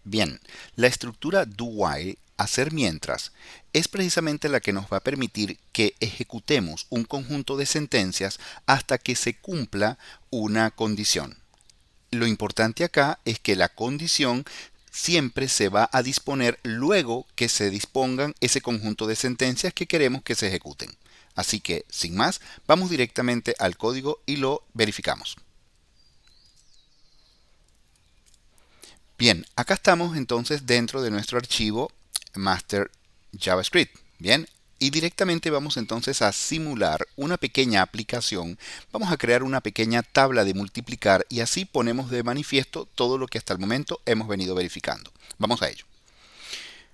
Bien, la estructura do while, hacer mientras, es precisamente la que nos va a permitir que ejecutemos un conjunto de sentencias hasta que se cumpla una condición. Lo importante acá es que la condición siempre se va a disponer luego que se dispongan ese conjunto de sentencias que queremos que se ejecuten. Así que, sin más, vamos directamente al código y lo verificamos. Bien, acá estamos entonces dentro de nuestro archivo master JavaScript. Bien, y directamente vamos entonces a simular una pequeña aplicación. Vamos a crear una pequeña tabla de multiplicar y así ponemos de manifiesto todo lo que hasta el momento hemos venido verificando. Vamos a ello.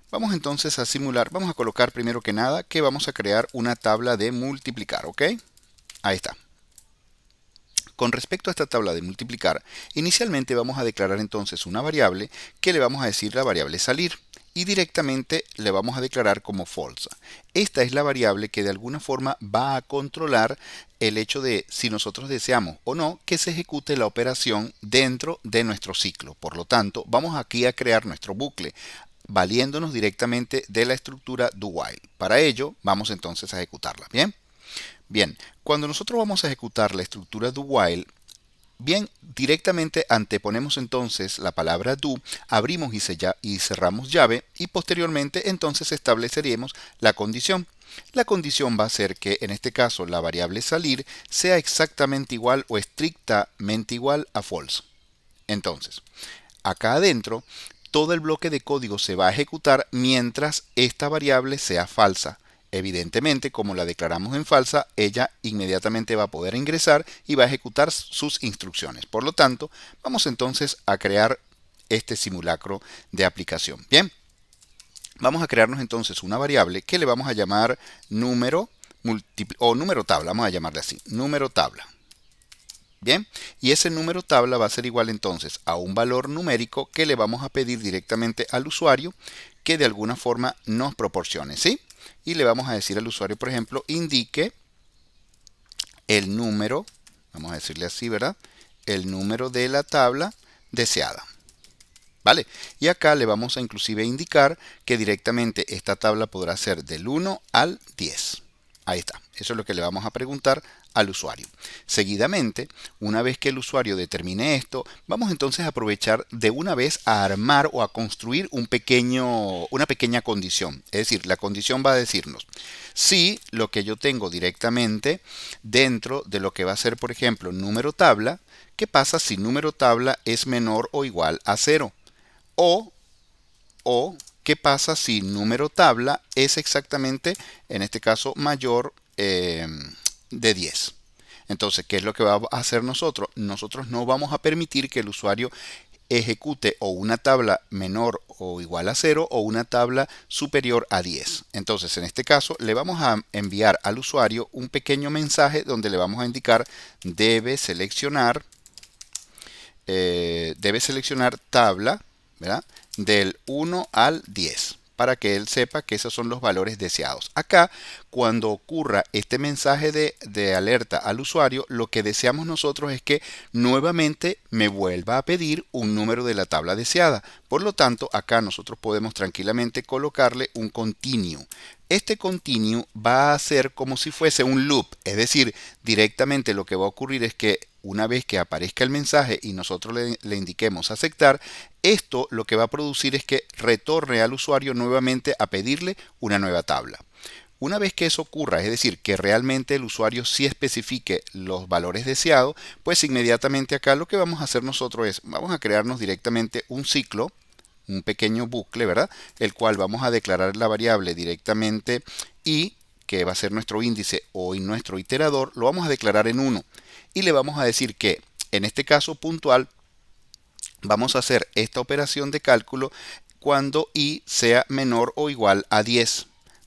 Vamos entonces a simular, vamos a colocar primero que nada que vamos a crear una tabla de multiplicar, ¿ok? Ahí está. Con respecto a esta tabla de multiplicar, inicialmente vamos a declarar entonces una variable que le vamos a decir la variable salir y directamente le vamos a declarar como false. Esta es la variable que de alguna forma va a controlar el hecho de si nosotros deseamos o no que se ejecute la operación dentro de nuestro ciclo. Por lo tanto, vamos aquí a crear nuestro bucle valiéndonos directamente de la estructura do while. Para ello, vamos entonces a ejecutarla. Bien. Bien, cuando nosotros vamos a ejecutar la estructura do while, bien, directamente anteponemos entonces la palabra do, abrimos y cerramos llave y posteriormente entonces estableceremos la condición. La condición va a ser que en este caso la variable salir sea exactamente igual o estrictamente igual a false. Entonces, acá adentro, todo el bloque de código se va a ejecutar mientras esta variable sea falsa. Evidentemente, como la declaramos en falsa, ella inmediatamente va a poder ingresar y va a ejecutar sus instrucciones. Por lo tanto, vamos entonces a crear este simulacro de aplicación. Bien, vamos a crearnos entonces una variable que le vamos a llamar número o número tabla, vamos a llamarle así, número tabla. Bien, y ese número tabla va a ser igual entonces a un valor numérico que le vamos a pedir directamente al usuario que de alguna forma nos proporcione, ¿sí? Y le vamos a decir al usuario, por ejemplo, indique el número, vamos a decirle así, ¿verdad? El número de la tabla deseada. ¿Vale? Y acá le vamos a inclusive indicar que directamente esta tabla podrá ser del 1 al 10. Ahí está. Eso es lo que le vamos a preguntar al usuario. Seguidamente, una vez que el usuario determine esto, vamos entonces a aprovechar de una vez a armar o a construir una pequeña condición. Es decir, la condición va a decirnos si lo que yo tengo directamente dentro de lo que va a ser, por ejemplo, número tabla, ¿qué pasa si número tabla es menor o igual a 0? O, ¿qué pasa si número tabla es exactamente, en este caso, mayor de 10? Entonces, ¿qué es lo que va a hacer nosotros? Nosotros no vamos a permitir que el usuario ejecute o una tabla menor o igual a 0 o una tabla superior a 10. Entonces, en este caso, le vamos a enviar al usuario un pequeño mensaje donde le vamos a indicar debe seleccionar tabla, ¿verdad? Del 1 al 10 para que él sepa que esos son los valores deseados. Acá, cuando ocurra este mensaje de alerta al usuario, lo que deseamos nosotros es que nuevamente me vuelva a pedir un número de la tabla deseada. Por lo tanto, acá nosotros podemos tranquilamente colocarle un continue. Este continue va a ser como si fuese un loop, es decir, directamente lo que va a ocurrir es que una vez que aparezca el mensaje y nosotros le indiquemos aceptar, esto lo que va a producir es que retorne al usuario nuevamente a pedirle una nueva tabla. Una vez que eso ocurra, es decir, que realmente el usuario sí especifique los valores deseados, pues inmediatamente acá lo que vamos a hacer nosotros es, vamos a crearnos directamente un ciclo, un pequeño bucle, ¿verdad? El cual vamos a declarar la variable directamente y que va a ser nuestro índice o nuestro iterador, lo vamos a declarar en 1 y le vamos a decir que en este caso puntual vamos a hacer esta operación de cálculo cuando i sea menor o igual a 10.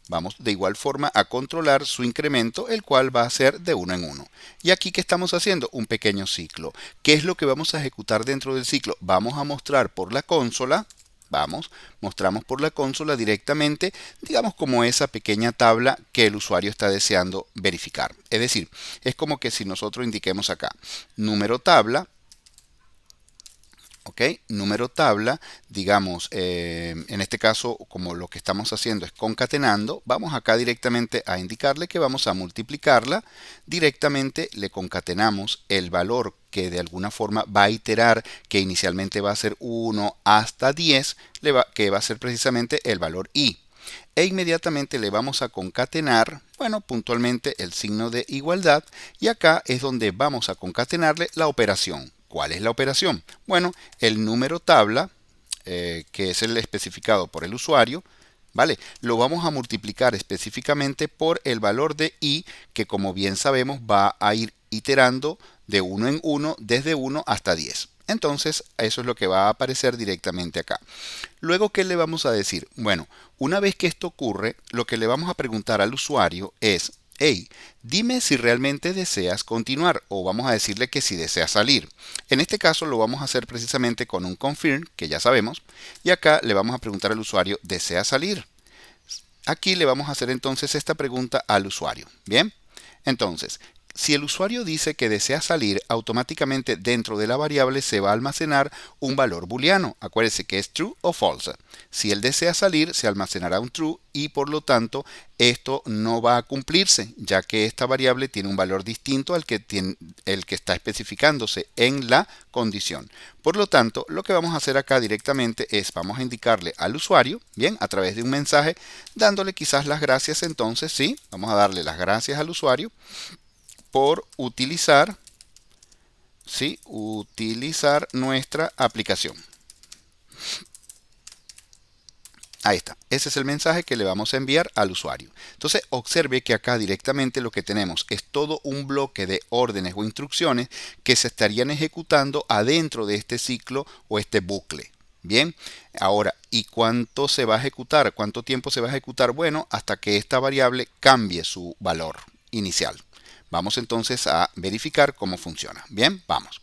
Vamos de igual forma a controlar su incremento, el cual va a ser de 1 en 1. Y aquí, ¿qué estamos haciendo? Un pequeño ciclo. ¿Qué es lo que vamos a ejecutar dentro del ciclo? Vamos a mostrar por la consola, mostramos por la consola directamente, digamos como esa pequeña tabla que el usuario está deseando verificar. Es decir, es como que si nosotros indiquemos acá número tabla, ¿Ok? Número tabla, digamos, en este caso, como lo que estamos haciendo es concatenando, vamos acá directamente a indicarle que vamos a multiplicarla. Directamente le concatenamos el valor que de alguna forma va a iterar, que inicialmente va a ser 1 hasta 10, que va a ser precisamente el valor i. E inmediatamente le vamos a concatenar, bueno, puntualmente el signo de igualdad, y acá es donde vamos a concatenarle la operación. ¿Cuál es la operación? Bueno, el número tabla, que es el especificado por el usuario, ¿vale? Lo vamos a multiplicar específicamente por el valor de i, que como bien sabemos va a ir iterando de uno en uno, desde 1 hasta 10. Entonces, eso es lo que va a aparecer directamente acá. Luego, ¿qué le vamos a decir? Bueno, una vez que esto ocurre, lo que le vamos a preguntar al usuario es, hey, dime si realmente deseas continuar, o vamos a decirle que si desea salir. En este caso lo vamos a hacer precisamente con un confirm, que ya sabemos, y acá le vamos a preguntar al usuario, ¿desea salir? Aquí le vamos a hacer entonces esta pregunta al usuario. Bien, entonces, si el usuario dice que desea salir, automáticamente dentro de la variable se va a almacenar un valor booleano. Acuérdese que es true o false. Si él desea salir, se almacenará un true y por lo tanto esto no va a cumplirse, ya que esta variable tiene un valor distinto al que el que está especificándose en la condición. Por lo tanto, lo que vamos a hacer acá directamente es, vamos a indicarle al usuario, bien, a través de un mensaje, dándole quizás las gracias entonces, sí, vamos a darle las gracias al usuario por utilizar, ¿sí? Utilizar nuestra aplicación. Ahí está. Ese es el mensaje que le vamos a enviar al usuario. Entonces, observe que acá directamente lo que tenemos es todo un bloque de órdenes o instrucciones que se estarían ejecutando adentro de este ciclo o este bucle. Bien, ahora, ¿y cuánto se va a ejecutar? ¿Cuánto tiempo se va a ejecutar? Bueno, hasta que esta variable cambie su valor inicial. Vamos entonces a verificar cómo funciona. Bien, vamos.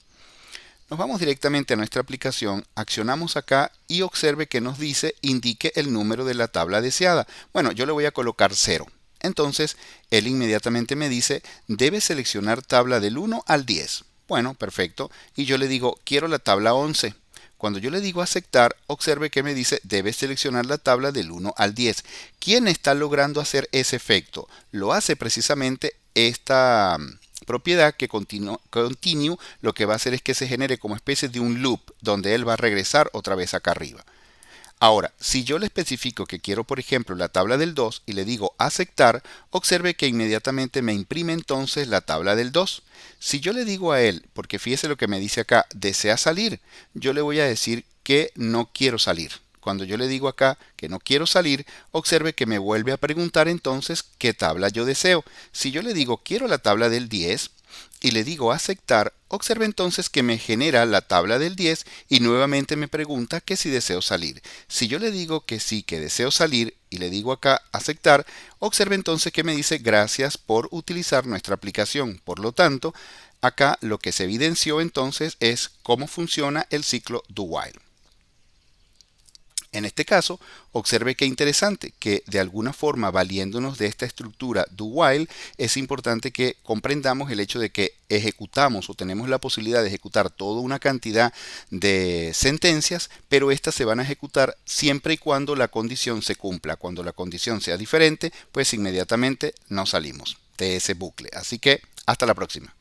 Nos vamos directamente a nuestra aplicación, accionamos acá y observe que nos dice indique el número de la tabla deseada. Bueno, yo le voy a colocar 0. Entonces, él inmediatamente me dice, debe seleccionar tabla del 1 al 10. Bueno, perfecto. Y yo le digo, quiero la tabla 11. Cuando yo le digo aceptar, observe que me dice, debe seleccionar la tabla del 1 al 10. ¿Quién está logrando hacer ese efecto? Lo hace precisamente esta propiedad que continue, lo que va a hacer es que se genere como especie de un loop donde él va a regresar otra vez acá arriba. Ahora, si yo le especifico que quiero, por ejemplo, la tabla del 2 y le digo aceptar, observe que inmediatamente me imprime entonces la tabla del 2. Si yo le digo a él, porque fíjese lo que me dice acá, desea salir, yo le voy a decir que no quiero salir. Cuando yo le digo acá que no quiero salir, observe que me vuelve a preguntar entonces qué tabla yo deseo. Si yo le digo quiero la tabla del 10 y le digo aceptar, observe entonces que me genera la tabla del 10 y nuevamente me pregunta que si deseo salir. Si yo le digo que sí, que deseo salir y le digo acá aceptar, observe entonces que me dice gracias por utilizar nuestra aplicación. Por lo tanto, acá lo que se evidenció entonces es cómo funciona el ciclo do while. En este caso, observe qué interesante, que de alguna forma, valiéndonos de esta estructura do while, es importante que comprendamos el hecho de que ejecutamos o tenemos la posibilidad de ejecutar toda una cantidad de sentencias, pero estas se van a ejecutar siempre y cuando la condición se cumpla. Cuando la condición sea diferente, pues inmediatamente nos salimos de ese bucle. Así que, hasta la próxima.